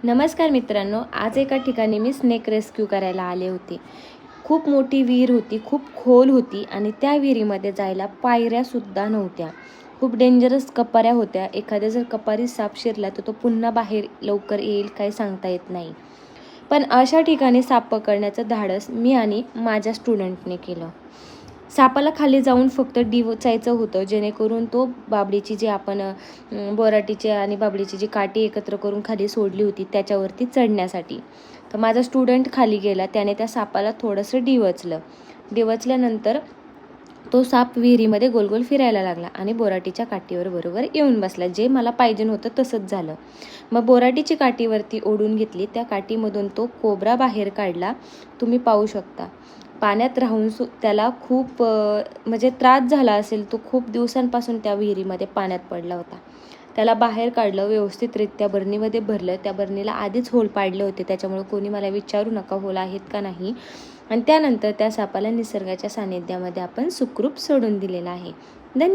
नमस्कार मित्रांनो, आज एका ठिकाणी मी स्नेक रेस्क्यू करायला आले होते. खूप मोठी विहीर होती, खूप खोल होती आणि त्या विहिरीमध्ये जायला पायऱ्यासुद्धा नव्हत्या. खूप डेंजरस कपाऱ्या होत्या. एखाद्या जर कपारी साप शिरला तर तो पुन्हा बाहेर लवकर येईल काही सांगता येत नाही. पण अशा ठिकाणी साप पकडण्याचं धाडस मी आणि माझ्या स्टुडंटने केलं. सापाला खाली जाऊन फक्त डिवचायचं होतं, जेणेकरून तो बाबडीची जी आपण बोराटीची आणि बाबडीची जी काठी एकत्र करून खाली सोडली होती त्याच्यावरती चढण्यासाठी. तर माझा स्टुडंट खाली गेला, त्याने त्या सापाला थोडंसं डिवचलं. डिवचल्यानंतर तो साप विहिरीमध्ये गोल गोल फिरायला लागला आणि बोराटीच्या काठीवर बरोबर येऊन बसला. जे मला पाहिजे होतं तसंच झालं. मग बोराटीची काठीवरती ओढून घेतली, त्या काठीमधून तो कोबरा बाहेर काढला. तुम्ही पाहू शकता. पाण्यात राहून त्याला खूप म्हणजे त्रास झाला असेल. तो खूप दिवसांपासून त्या विहिरीमध्ये पाण्यात पडला होता. त्याला बाहेर काढलं, व्यवस्थितरित्या बरणीमध्ये भरलं. त्या बरणीला आधीच होल पाडले होते, त्याच्यामुळे कोणी मला विचारू नका होल आहेत का नाही. आणि त्यानंतर त्या सापाला निसर्गाच्या सानिध्यामध्ये आपण सुखरूप सोडून दिलेलं आहे. धन्यवाद.